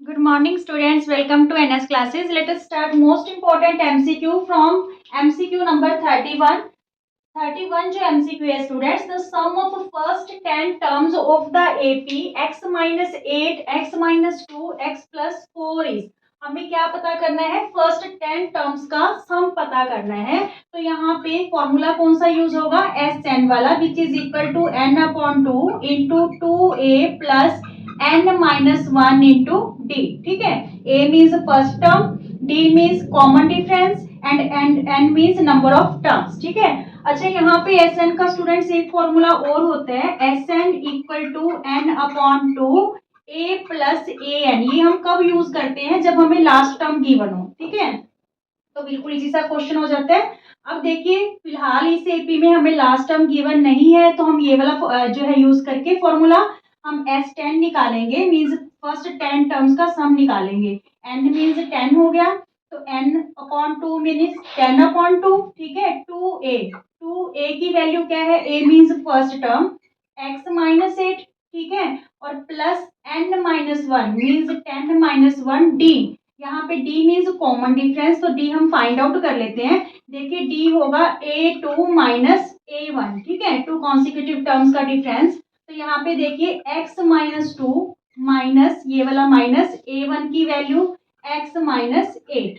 Good morning, students. Welcome to NS classes. Let us start most important MCQ from MCQ number 31. 31 जो MCQ है students, the sum of first 10 terms of the AP x minus 8, x minus 2, x plus 4 is. हमें क्या पता करना है? First 10 terms का सम पता करना है. तो यहाँ पे फॉर्मूला कौन सा यूज होगा? एस एन वाला, which is equal to N upon 2 into 2a plus n minus 1 into D. ठीक है, a means first term, d means common difference and n means number of terms. ठीक है. अच्छा, यहाँ पे एस एन का students एक फॉर्मूला और होता है, S N equal to N upon 2 A plus A N. ये हम कब यूज करते हैं? जब हमें लास्ट टर्म गिवन हो. ठीक है, तो बिल्कुल इसी सा क्वेश्चन हो जाता है. अब देखिए, फिलहाल इस एपी में हमें लास्ट टर्म गिवन नहीं है, तो हम ये वाला जो है यूज करके फॉर्मूला हम S10 निकालेंगे, मीन्स फर्स्ट 10 टर्म्स का सम निकालेंगे. n मीन्स 10 हो गया, तो n अपॉन 2 मीन्स 10 अपॉन 2. ठीक है, 2a की वैल्यू क्या है? a means first term, x minus 8. ठीक है, और plus n minus 1 means 10 minus 1 d. यहाँ पे d मीन्स कॉमन डिफरेंस, तो d हम फाइंड आउट कर लेते हैं. देखिए d होगा a2 माइनस a1. ठीक है, टू कॉन्सिक्यूटिव टर्म्स का डिफरेंस. तो यहाँ पे देखिए x माइनस 2 माइनस ये वाला माइनस a1 की वैल्यू x माइनस 8.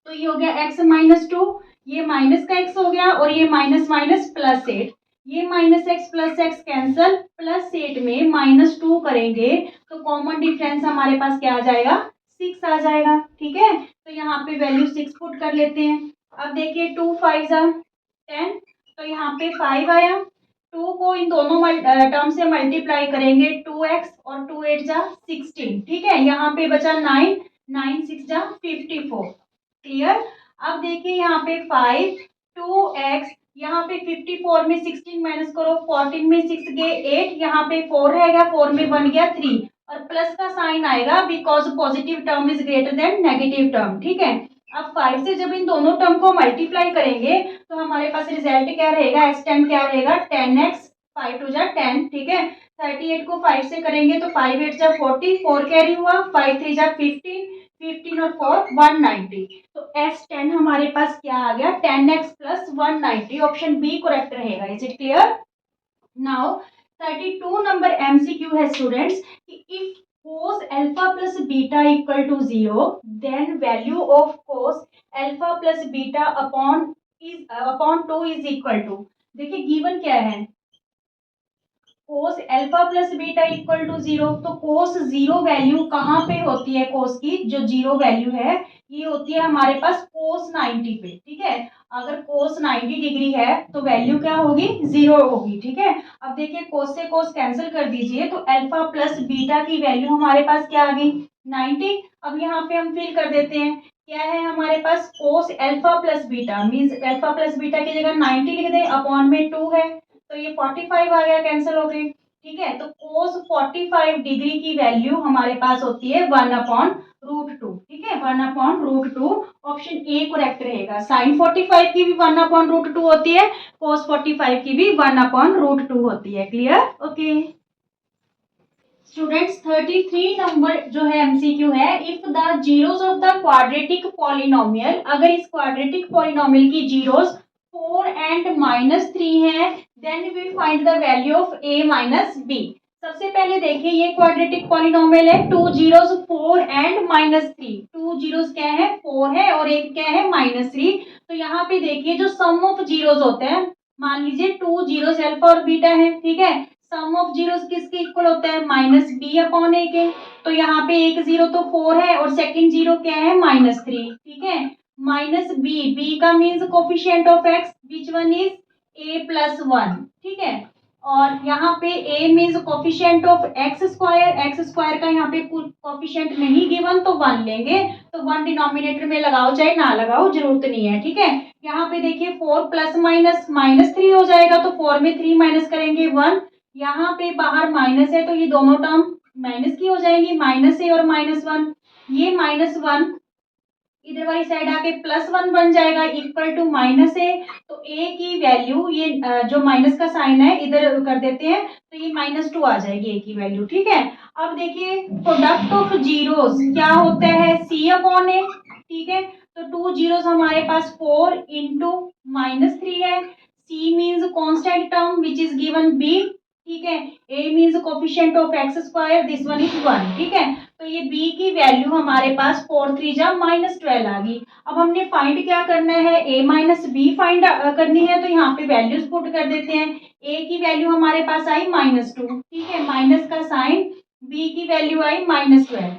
तो ये हो गया x माइनस 2, ये माइनस का x हो गया, और ये माइनस माइनस प्लस 8. ये minus x plus x cancel, plus 8 में माइनस 2 करेंगे तो कॉमन डिफरेंस हमारे पास क्या आ जाएगा? 6 आ जाएगा. ठीक है, तो यहाँ पे वैल्यू 6 पुट कर लेते हैं. अब देखिए 2 5 10, तो यहाँ पे 5 आया. 2 को इन दोनों टर्म से मल्टीप्लाई करेंगे, 2x और 2 8 जा 16. ठीक है, यहाँ पे बचा 9, 9 6 जा 54. क्लियर. अब देखिए यहाँ पे 5 2x, यहाँ पे 54 में 16 माइनस करो, 14 में 6 गए 8, यहाँ पे 4 रहेगा, 4 में 1 गया 3, और प्लस का साइन आएगा because positive term is greater than negative term. ठीक है, अब 5 से जब इन दोनों टर्म को मल्टीप्लाई करेंगे तो हमारे पास रिजल्ट क्या रहेगा? S10 क्या रहेगा? 10x, 5 2 जा 10. ठीक है, 38 को 5 से करेंगे तो 5 8 जा 40, 4 कैरी हुआ, 5 3 जा 15, 15 और 4 190. तो S10 हमारे पास क्या आ गया? 10x plus 190. Option B correct रहेगा. Is it clear? Now 32 number MCQ है students, if cos alpha plus beta equal to 0, then value of cos alpha plus beta upon 2 is equal to. देखिए given क्या है? Cos alpha plus beta equal to 0. तो कोस 0 value कहाँ पे होती है? कोस की जो 0 वैल्यू है ये होती है हमारे पास कोस 90 पे. ठीक है, अगर कोस 90 डिग्री है तो वैल्यू क्या होगी? 0 होगी. ठीक है, अब देखिए कोस से कोस कैंसिल कर दीजिए, तो अल्फा प्लस बीटा की वैल्यू हमारे पास क्या आ गई? 90. अब यहाँ पे हम फिल कर देते हैं, क्या है हमारे पास? Cos alpha plus beta means alpha plus beta की जगह 90 लिख दें, अपॉन में 2 है, तो ये 45 आ गया, कैंसिल हो गई. ठीक है, तो कोस 45 डिग्री की वैल्यू हमारे पास होती है 1 अपॉन रूट 2. ठीक है, 1 upon root 2. Option A correct रहेगा. साइन 45 की भी 1 अपॉन रूट 2 होती है, कोस 45 की भी 1 अपॉन रूट 2 होती है. क्लियर? ओके स्टूडेंट्स, 33 नंबर जो है MCQ है, if the zeros of the quadratic polynomial, अगर इस क्वाड्रेटिक पॉलिनोमियल की जीरोस 4 एंड -3 है, then we find the value of a minus b. सबसे पहले देखिए ये क्वाड्रेटिक पॉलिनोमियल है, 2 जीरोस 4 एंड -3. 2 जीरोस क्या है? 4 है, और एक क्या है? -3. तो यहाँ पे देखिए जो सम ऑफ जीरोस होते हैं, मान लीजिए 2 जीरोस अल्फा और बीटा है. ठीक है, सम ऑफ जीरोस किसके इक्वल होता है? माइनस बी अपॉन ए के. तो यहाँ पे एक जीरो तो 4 है, और सेकंड जीरो क्या है? -3. ठीक है, माइनस बी, बी का means coefficient of x, which one is a plus 1. ठीक है, और यहाँ पे a means coefficient of X square, x square का यहाँ पे कोफिशिएंट नहीं गिवन तो 1 लेंगे, तो 1 डिनोमिनेटर में लगाओ चाहे ना लगाओ, जरूरत नहीं है. ठीक है, यहाँ पे देखिए 4 प्लस माइनस -3 हो जाएगा, तो 4 में 3 माइनस करेंगे 1. यहाँ पे बाहर माइनस है, तो ये दोनों टर्म माइनस की हो जाएंगी, माइनस ए और -1. ये -1 इधर वाली साइड आके +1 बन जाएगा, इक्वल टू -a. तो a की वैल्यू, ये जो माइनस का साइन है इधर कर देते हैं, तो ये -2 आ जाएगी a की वैल्यू. ठीक है, अब देखिए प्रोडक्ट ऑफ जीरोस क्या होता है, सी अपॉन ए, ठीक है। तो 2 जीरोस हमारे पास 4 इंटू -3 है। C means constant term which is given B, ठीक है। A means coefficient of X square, this one is 1, ठीक है। तो ये b की वैल्यू हमारे पास 4 3 जा -12 आ गई। अब हमने फाइंड क्या करना है, a माइनस बी फाइंड करनी है, तो यहाँ पे वैल्यूज पुट कर देते हैं। a की वैल्यू हमारे पास आई -2, ठीक है, माइनस का साइन, b की वैल्यू आई -12,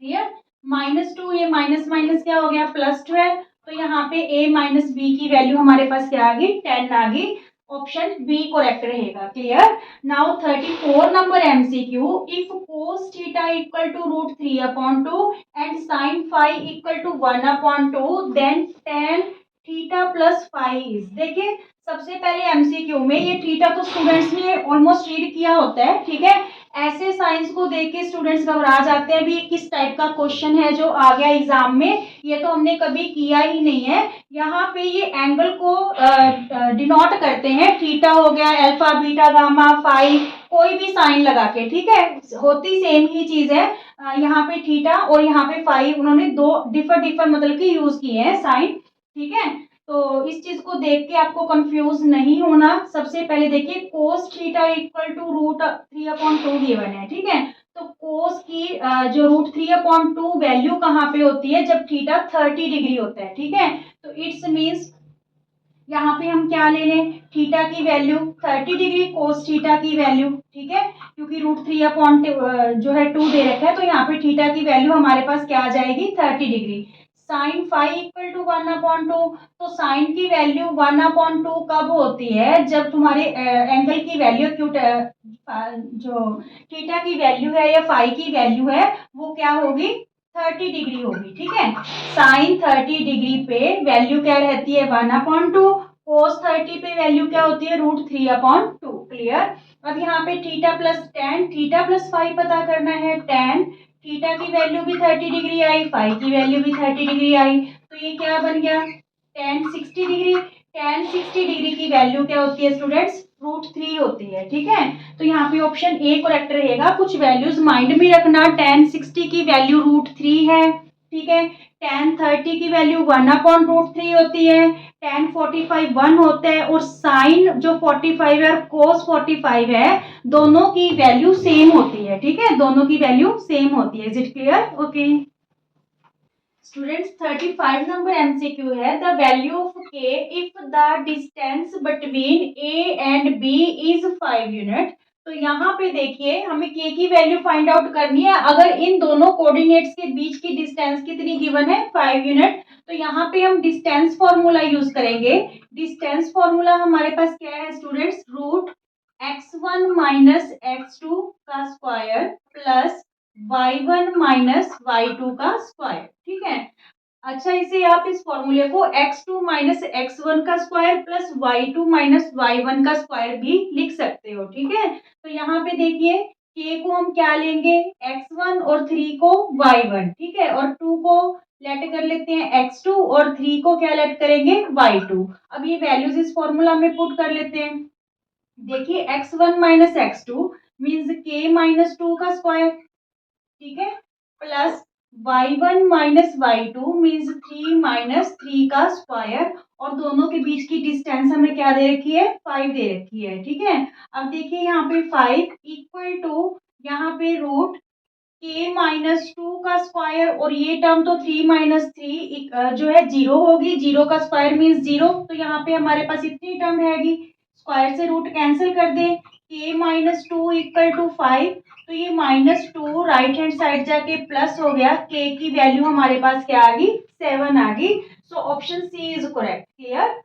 क्लियर। -2 ये माइनस माइनस क्या हो गया, +12। तो यहाँ पे a माइनस बी की वैल्यू हमारे पास क्या आ गई, 10 आ गई। ऑप्शन बी करेक्ट रहेगा, clear. Now 34 number MCQ, if cos theta equal to √3/2 and sin phi equal to 1/2, then tan theta plus phi is. देखिए सबसे पहले एमसीक्यू में ये थीटा तो स्टूडेंट्स ने ऑलमोस्ट रीड किया होता है, ठीक है। ऐसे साइंस को देख के स्टूडेंट्स घबरा जाते हैं भी किस टाइप का क्वेश्चन है जो आ गया एग्जाम में, ये तो हमने कभी किया ही नहीं है। यहाँ पे ये एंगल को डिनोट करते हैं, थीटा हो गया, अल्फा बीटा गामा फाई, कोई भी साइन लगा के, ठीक है, होती सेम ही चीज है। यहाँ पे थीटा और यहाँ पे फाई उन्होंने दो डिफर मतलब कि यूज किए हैं साइन, ठीक है। तो इस चीज को देख के आपको कंफ्यूज नहीं होना। सबसे पहले देखिए cos theta equal to √3/2 given है, ठीक है। तो कोस की जो √3/2 वैल्यू कहाँ पे होती है, जब थीटा 30 डिग्री होता है, ठीक है। तो इट्स मीन्स यहाँ पे हम क्या ले लें, थीटा की वैल्यू 30 डिग्री, कोस थीटा की वैल्यू, ठीक है, क्योंकि √3/2 जो है 2 दे रखा है, तो यहाँ पे थीटा की वैल्यू हमारे पास क्या आ जाएगी, 30 degree. Sine phi equal to 1/2, तो साइन की वैल्यू 1/2 कब होती है, जब तुम्हारे एंगल की वैल्यू जो थीटा की वैल्यू है या फाई की वैल्यू है वो क्या होगी, 30 डिग्री होगी, ठीक है। साइन 30 डिग्री पे वैल्यू क्या रहती है, 1/2, कोस 30 पे वैल्यू क्या होती है, √3/2, क्लियर। अब यहाँ पे theta plus tan, theta plus phi पता करना है, टेन थीटा की वैल्यू भी 30 डिग्री आई, फाई की वैल्यू भी 30 डिग्री आई, तो ये क्या बन गया, टेन 60 डिग्री। टेन 60 डिग्री की वैल्यू क्या होती है स्टूडेंट्स, √3 होती है, ठीक है। तो यहाँ पे ऑप्शन ए करेक्ट रहेगा। कुछ वैल्यूज माइंड में रखना, टेन 60 की वैल्यू √3 है, ठीक है। टेन 30 की वैल्यू 1/√3 होती है, टेन 45 1 होता है, और साइन जो 45 है और कोस 45 है, दोनों की वैल्यू सेम होती है, ठीक है, दोनों की वैल्यू सेम होती है। Is it clear, okay students. 35 number MCQ है, the value of K if the distance between A and B is 5 unit. तो यहाँ पे देखिए हमें के की वैल्यू फाइंड आउट करनी है, अगर इन दोनों कोऑर्डिनेट्स के बीच की डिस्टेंस कितनी गिवन है, 5 यूनिट। तो यहाँ पे हम डिस्टेंस फॉर्मूला यूज करेंगे। डिस्टेंस फॉर्मूला हमारे पास क्या है स्टूडेंट्स, √x1 माइनस x2 का square plus y1 minus y2 का स्क्वायर, ठीक है। अच्छा इसे आप इस फॉर्मूले को x2 माइनस x1 का square plus y2 minus y1 का स्क्वायर भी लिख सकते हो, ठीक है। तो यहाँ पे देखिए k को हम क्या लेंगे, x1 और 3 को y1, ठीक है, और 2 को लेट कर लेते हैं x2 और 3 को क्या लेट करेंगे y2। अब ये वैल्यूज इस फॉर्मूला में पुट कर लेते हैं। देखिए x1 minus x2 means k minus 2 का स्क्वायर, ठीक है, plus y1 minus y2 means 3 minus 3 का स्क्वायर, और दोनों के बीच की डिस्टेंस हमें क्या दे रखी है, 5 दे रखी है, ठीक है। अब देखिए यहाँ पे 5 इक्वल टू यहाँ पे रूट k माइनस 2 का स्क्वायर, और ये टर्म तो 3 माइनस 3 जो है 0 होगी, 0 का स्क्वायर मीन्स 0, तो यहाँ पे हमारे पास इतनी टर्म रहेगी, स्क्वायर से रूट कैंसिल कर दें, k माइनस 2 इक्वल टू 5, तो ये -2 राइट हैंड साइड जाके प्लस हो गया, k की वैल्यू हमारे पास क्या आ गई, 7 आ गई। So option C is correct, clear.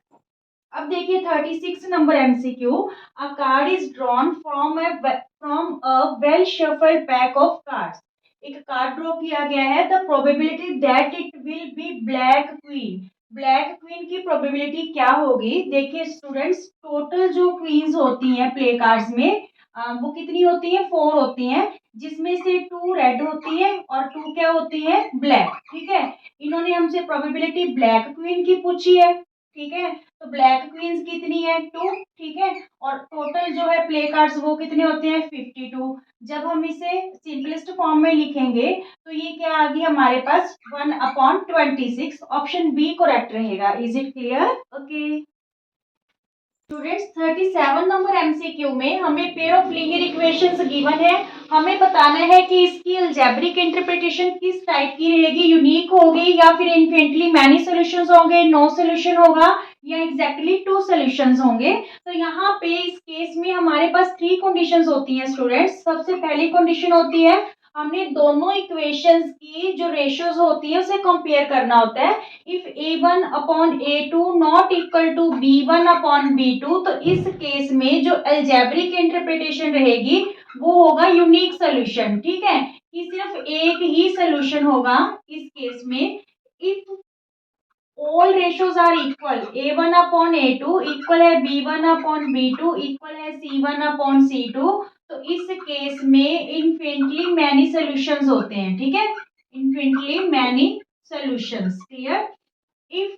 अब देखिए 36 number MCQ, a card is drawn from a well shuffled pack of cards. एक कार्ड ड्रॉ किया गया है, the probability that it will be black queen. Black queen की probability क्या होगी, देखिए स्टूडेंट्स टोटल जो क्वींस होती हैं प्ले कार्ड्स में वो कितनी होती हैं, 4 होती हैं, जिसमें से 2 रेड होती है और 2 क्या होती है, ब्लैक, ठीक है। इन्होंने हमसे प्रोबेबिलिटी ब्लैक क्वीन की पूछी है, ठीक है। तो ब्लैक क्वींस कितनी है 2, ठीक है। और टोटल जो है प्ले कार्ड्स वो कितने होते हैं 52। जब हम इसे सिंपलेस्ट फॉर्म में लिखेंगे तो ये क्या आ गई हमारे पास 1/26। ऑप्शन बी करेक्ट रहेगा। Is it clear? Okay students, 37 number MCQ में हमें pair of linear equations given है। हमें बताना है कि इसकी अलजेब्रिक इंटरप्रिटेशन किस टाइप की रहेगी, यूनिक होगी या फिर इन्फिनिटली मैनी सॉल्यूशंस होंगे, नो सॉल्यूशन होगा या एग्जैक्टली 2 सॉल्यूशंस होंगे। तो यहाँ पे इस केस में हमारे पास 3 कंडीशंस होती हैं स्टूडेंट्स। सबसे पहली कंडीशन होती है हमने दोनों इक्वेशंस की जो रेशियोज होती है उसे कंपेयर करना होता है। If a1/a2 not equal to b1/b2, तो इस केस में जो अलजेब्रिक इंटरप्रिटेशन रहेगी वो होगा यूनिक सोल्यूशन। ठीक है, कि सिर्फ एक ही सोल्यूशन होगा इस केस में। If all ratios are equal, a1/a2 equal है b1/b2 इक्वल है c1/c2, तो इस केस में इन्फिनिटली मैनी सॉल्यूशंस होते हैं। ठीक है, infinitely many solutions. Clear? If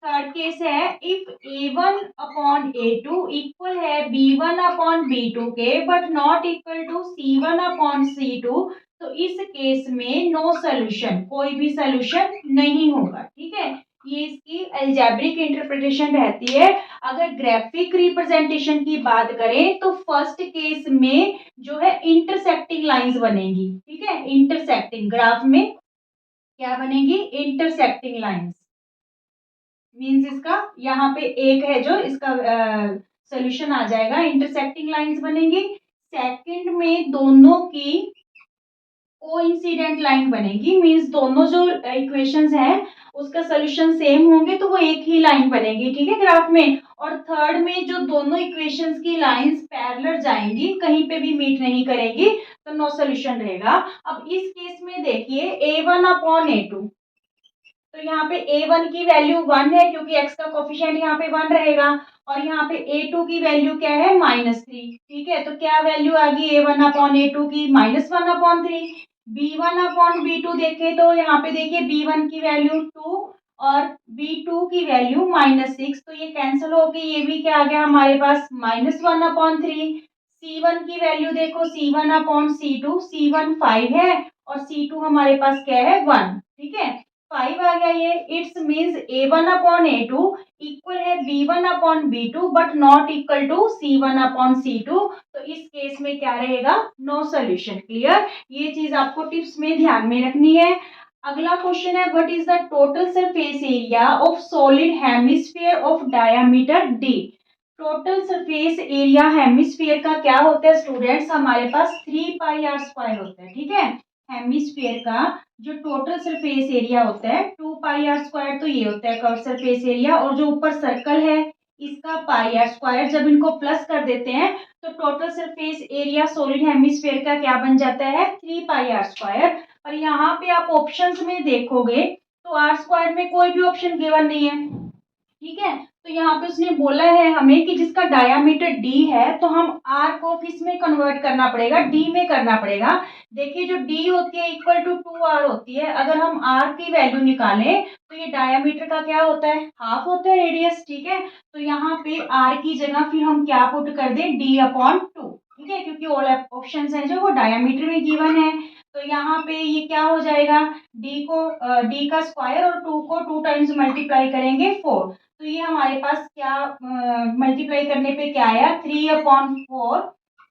third case है इफ a1/a2 इक्वल है b1/b2 के but not equal to c1/c2, तो इस केस में नो सॉल्यूशन, कोई भी सॉल्यूशन नहीं होगा। ठीक है, ये इसकी अलजेब्रिक इंटरप्रिटेशन रहती है। अगर ग्राफिक रिप्रेजेंटेशन की बात करें तो फर्स्ट केस में जो है इंटरसेक्टिंग लाइंस बनेगी। ठीक है, इंटरसेक्टिंग ग्राफ में क्या बनेगी, इंटरसेक्टिंग लाइंस। मीन्स इसका यहाँ पे एक है जो इसका सोल्यूशन आ जाएगा, इंटरसेक्टिंग लाइंस बनेंगी। सेकंड में दोनों की कोइंसिडेंट लाइन बनेगी, मीन्स दोनों जो इक्वेशंस हैं उसका सोल्यूशन सेम होंगे तो वो एक ही लाइन बनेगी। ठीक है, ग्राफ में। और थर्ड में जो दोनों इक्वेशंस की लाइंस पैरेलल जाएंगी, कहीं पे भी मीट नहीं करेगी, तो नो सोल्यूशन रहेगा। अब इस केस में देखिए a1/a2, तो यहाँ पे a1 की वैल्यू 1 है क्योंकि x का कोफिशिएंट यहाँ पे 1 रहेगा। और यहाँ पे a2 की वैल्यू क्या है -3। ठीक है, तो क्या वैल्यू आ गई a1/a2 की -1/3। b1/b2 देखें तो यहाँ पे देखिए b1 की वैल्यू 2 और b2 की वैल्यू -6, तो ये कैंसिल हो गई। ये भी क्या आ गया हमारे पास -1/3। c1 की वैल्यू देखो c1/c2, c1 5 है और c2 हमारे पास क्या है 1। ठीक है, 5 आ गया ये। इट्स मीन्स a1/a2 इक्वल है b1/b2 but not equal to c1/c2, तो इस केस में क्या रहेगा, नो सोल्यूशन। क्लियर? ये चीज आपको टिप्स में ध्यान में रखनी है। अगला क्वेश्चन है what is the total surface area of solid hemisphere of diameter d। Total surface area hemisphere का क्या होता है स्टूडेंट्स, हमारे पास 3πr² होता है। ठीक है, हेमिस्फीयर का जो टोटल सरफेस एरिया होता है 2πr², तो ये होता है कर्व सरफेस एरिया। और जो ऊपर सर्कल है इसका πr², जब इनको प्लस कर देते हैं तो total surface area solid hemisphere का क्या बन जाता है 3πr²। और यहाँ पे आप ऑप्शंस में देखोगे तो r² में कोई भी ऑप्शन गिवन नहीं है। ठीक है, तो यहाँ पे उसने बोला है हमें कि जिसका डायामीटर d है तो हम r को किस में कन्वर्ट करना पड़ेगा, d में करना पड़ेगा। देखिए जो d होती है इक्वल टू 2r होती है, अगर हम r की वैल्यू निकालें तो ये डायामीटर का क्या होता है, हाफ होता है रेडियस। ठीक है, तो यहाँ पे r की जगह फिर हम क्या पुट कर दें, d/2। ठीक है, क्योंकि ऑल ऑप्शंस हैं जो वो डायामीटर में गिवन है। तो यहाँ पे ये क्या हो जाएगा, d का स्क्वायर और 2 को 2 टाइम्स मल्टीप्लाई करेंगे 4, तो ये हमारे पास क्या मल्टीप्लाई करने पे क्या आया 3/4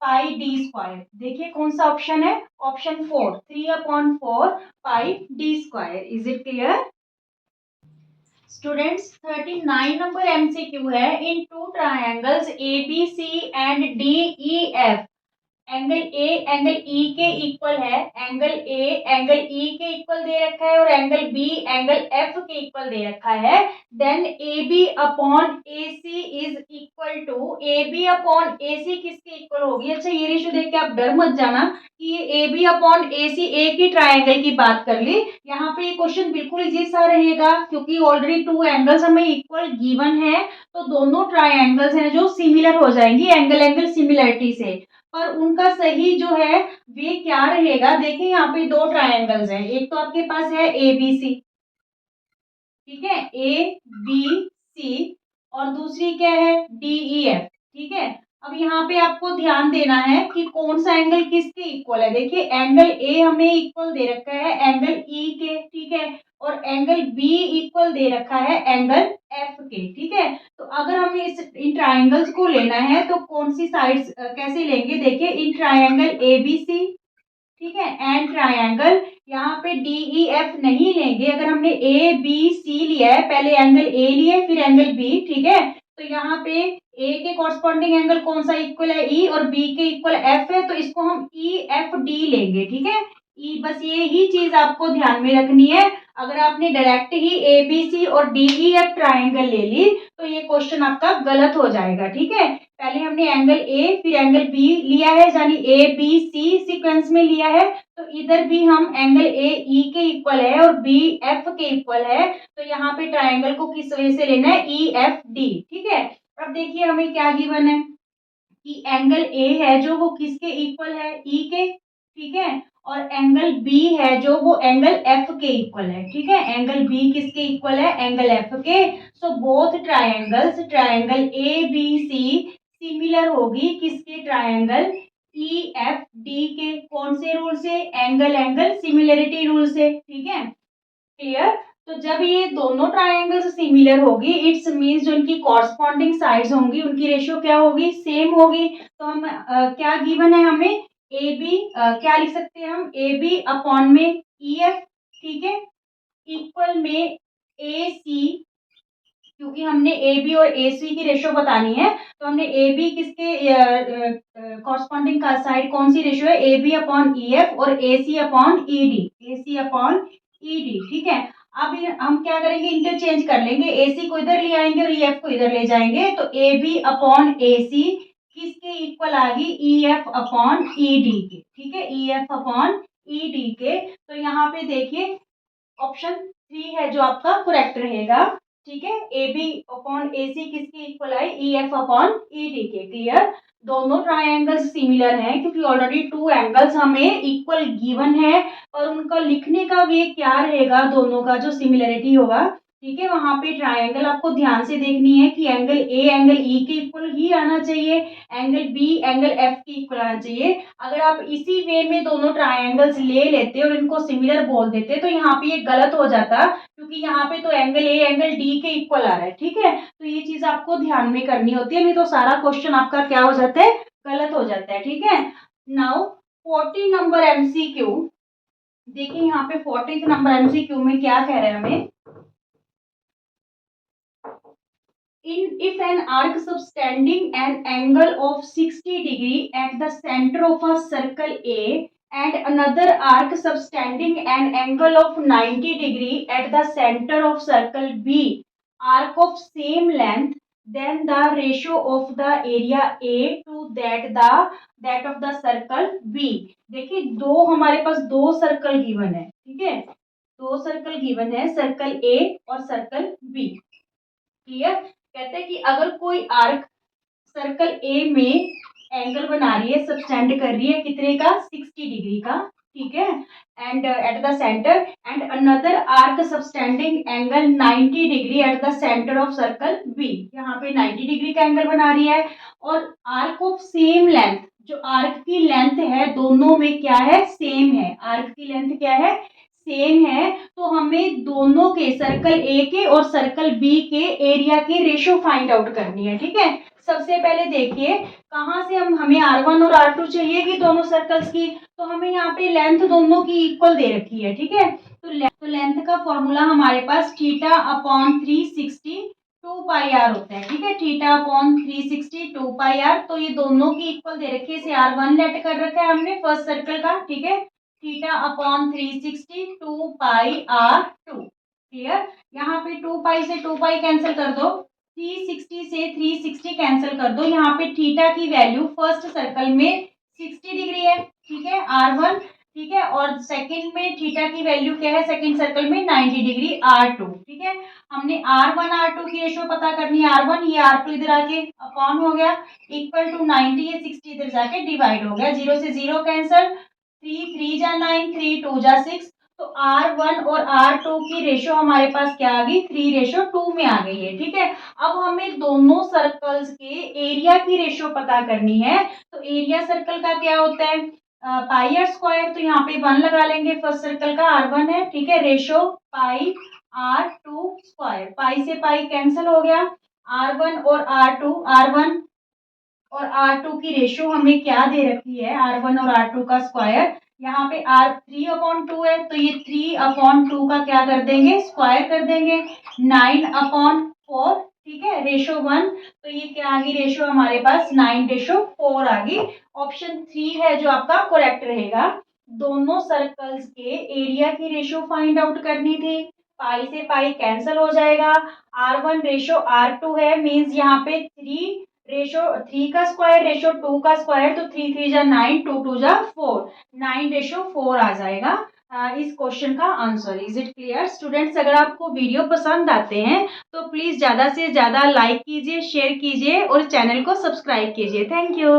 पाई d²। देखिए कौन सा ऑप्शन है, option 4, 3/4 pi d²। Is it clear students? 39 number MCQ है in two triangles ABC and DEF, angle A angle E के इक्वल है, एंगल ए एंगल ई के इक्वल दे रखा है और एंगल बी एंगल एफ के इक्वल दे रखा है। Then A B upon A C is equal to, A B upon A C किसके इक्वल होगी। अच्छा ये रेशियो देख के आप डर मत जाना कि ये ए बी अपॉन ए सी एक ही ट्राइंगल की बात कर ली। यहाँ पे ये क्वेश्चन बिल्कुल इजी सा रहेगा क्योंकि ऑलरेडी 2 एंगल्स हमें इक्वल गिवन है, तो दोनों ट्राइंगल्स हैं जो सिमिलर हो जाएंगी एंगल एंगल सिमिलरिटी से। पर उनका सही जो है वे क्या रहेगा, देखिए यहाँ पे 2 ट्रायंगल्स हैं, एक तो आपके पास है ए बी सी। ठीक है, ए बी सी, और दूसरी क्या है DEF। ठीक है, अब यहाँ पे आपको ध्यान देना है कि कौन सा एंगल किसके इक्वल है। देखिए एंगल ए हमें इक्वल दे रखा है एंगल ई के, ठीक है, और एंगल बी इक्वल दे रखा है एंगल एफ के। ठीक है, तो अगर हमें इन ट्राइंगल्स को लेना है तो कौन सी साइड्स कैसे लेंगे। देखिए इन ट्राइंगल ABC, ठीक है, एंड ट्राइंगल यहाँ पे DEF नहीं लेंगे। अगर हमने ABC लिया है, पहले एंगल A लिए फिर एंगल B, ठीक है, तो यहाँ पे A के कॉरस्पॉन्डिंग एंगल कौन सा इक्वल है E और B के इक्वल F है, तो इसको हम EFD लेंगे। ठीक है, बस ये ही चीज आपको ध्यान में रखनी है। अगर आपने डायरेक्ट ही ABC और DEF ट्राइंगल ले ली तो ये क्वेश्चन आपका गलत हो जाएगा। ठीक है, पहले हमने एंगल A फिर एंगल B लिया है, यानी ABC सीक्वेंस में लिया है, तो इधर भी हम एंगल AE के इक्वल है और BF के इक्वल है, तो यहाँ पे ट्राइंगल को किस वे से लेना है EFD। ठीक है, अब देखिए हमें क्या गिवन है कि एंगल A है जो वो किसके इक्वल है E के, ठीक है, और एंगल B है जो वो एंगल F के इक्वल है। ठीक है, एंगल B किसके इक्वल है एंगल F के। So both triangles, triangle ABC similar होगी किसके ट्राइंगल EFD के। कौन से रूल से, एंगल एंगल सिमिलरिटी रूल से। ठीक है, क्लियर। तो जब ये दोनों ट्राइंगल्स सिमिलर होगी इट्स मीन्स जो इनकी कॉरस्पॉन्डिंग साइड्स होंगी उनकी रेशियो क्या होगी, सेम होगी। तो हम क्या गिवन है हमें ए बी, क्या लिख सकते हैं हम AB अपॉन में EF, ठीक है, इक्वल में AC, क्योंकि हमने AB और AC की रेशियो बतानी है तो हमने AB किसके कॉरस्पॉन्डिंग का साइड कौन सी रेशियो है AB अपॉन EF और AC upon ED, AC upon ED। ठीक है, अब हम क्या करेंगे इंटरचेंज कर लेंगे, AC को इधर ले आएंगे और EF को इधर ले जाएंगे, तो AB अपॉन AC किसके इक्वल आ गई EF अपॉन ED के। ठीक है, EF अपॉन ED के। तो यहाँ पे देखिए ऑप्शन 3 है जो आपका करेक्ट रहेगा। ठीक है, AB अपॉन AC किसके इक्वल आई EF अपॉन ED के। क्लियर, दोनों ट्राइंगल्स सिमिलर हैं क्योंकि ऑलरेडी 2 एंगल्स हमें इक्वल गिवन है और उनका लिखने का वे क्या रहेगा, दोनों का जो सिमिलरिटी होगा। ठीक है, वहां पे ट्राइंगल आपको ध्यान से देखनी है कि एंगल A एंगल E के इक्वल ही आना चाहिए, एंगल B एंगल F के इक्वल आना चाहिए। अगर आप इसी वे में दोनों ट्राइंगल्स ले लेते और इनको सिमिलर बोल देते तो यहाँ पे ये गलत हो जाता, क्योंकि यहाँ पे तो एंगल A एंगल D के इक्वल आ रहा है। ठीक है, तो ये चीज आपको ध्यान में करनी होती है, नहीं तो सारा क्वेश्चन आपका क्या हो जाता है, गलत हो जाता है। ठीक है, नाउ 40 नंबर MCQ, देखिए यहाँ पे 40 नंबर MCQ में क्या कह रहे हैं हमें, if an arc subtending an angle of 60 degree at the center of a circle A and another arc subtending an angle of 90 degree at the center of circle B, arc of same length, then the ratio of the area A to that of the circle B। देखिए दो हमारे पास दो circle given है। ठीक है, दो circle given है, circle A और सर्कल B। क्लियर, कहते हैं कि अगर कोई आर्क सर्कल ए में एंगल बना रही है, सबटेंड कर रही है कितने का 60 डिग्री का, ठीक है, and at the centre and another arc subtending angle 90 degree at the centre of circle B, यहाँ पे 90 डिग्री का एंगल बना रही है और आर्क ऑफ सेम लेंथ, जो आर्क की लेंथ है दोनों में क्या है, सेम है, आर्क की लेंथ क्या है, सेम है। तो हमें दोनों के सर्कल ए के और सर्कल बी के एरिया की रेशियो फाइंड आउट करनी है। ठीक है, सबसे पहले देखिए कहाँ से हमें R1 और R2 चाहिए कि दोनों सर्कल्स की, तो हमें यहाँ पे लेंथ दोनों की इक्वल दे रखी है। ठीक है, तो लेंथ का फॉर्मूला हमारे पास थीटा अपॉन 360 2 पाई आर होता है। ठीक है, थीटा अपॉन 360 2 पाई आर, तो ये दोनों की इक्वल दे रखी है, इसे R1 लेट कर रखा है हमने फर्स्ट सर्कल का। ठीक है, थीटा अपॉन 360 2 पाई R2। क्लियर, यहाँ पे 2 पाई से 2 पाई कैंसिल कर दो, 360 से 360 कैंसिल कर दो, यहाँ पे थीटा की वैल्यू फर्स्ट सर्कल में 60 डिग्री है। ठीक है, R1, ठीक है, और सेकंड में थीटा की वैल्यू क्या है, सेकंड सर्कल में 90 डिग्री R2। ठीक है, हमने R1 R2 की रेशियो पता करनी है, R1 ये R2 इधर आके अपॉन हो गया इक्वल टू 90 ये 60 इधर जाके डिवाइड हो गया, 0 से 0 कैंसिल, 3 3 जा 9 3 2 जा 6, तो R1 और R2 की रेशो हमारे पास क्या आ गई, 3:2 में आ गई है। ठीक है, अब हमें दोनों सर्कल्स के एरिया की रेशो पता करनी है। तो एरिया सर्कल का क्या होता है, पाई आर स्क्वायर। तो यहाँ पे 1 लगा लेंगे, फर्स्ट सर्कल का R1 है। ठीक है, रेशो पाई R2 स्क्वायर, पाई से पाई कैंसिल हो गया। R1 और R1 और R2 की रेशो हमें क्या दे रखी है, R1 और R2 का स्क्वायर। यहाँ पे R3/2 है, तो ये 3/2 का क्या कर देंगे, स्क्वायर कर देंगे। 9/4, ठीक है, रेशो 1। तो ये क्या आ गई रेशो हमारे पास, 9:4 आ गई। ऑप्शन 3 है जो आपका करेक्ट रहेगा। दोनों सर्कल्स के एरिया की रेशो फाइंड आउट करनी थी, पाई से पाई कैंसिल हो जाएगा। R1 रेशो R2 है, मीन्स यहाँ पे 3 का स्क्वायर रेशो 2 का स्क्वायर, तो 3 3 जा 9, 2 2 जा 4, 9:4 आ जाएगा इस क्वेश्चन का answer. Is it clear students? अगर आपको वीडियो पसंद आते हैं तो प्लीज ज्यादा से ज्यादा लाइक कीजिए, शेयर कीजिए और चैनल को सब्सक्राइब कीजिए। Thank you.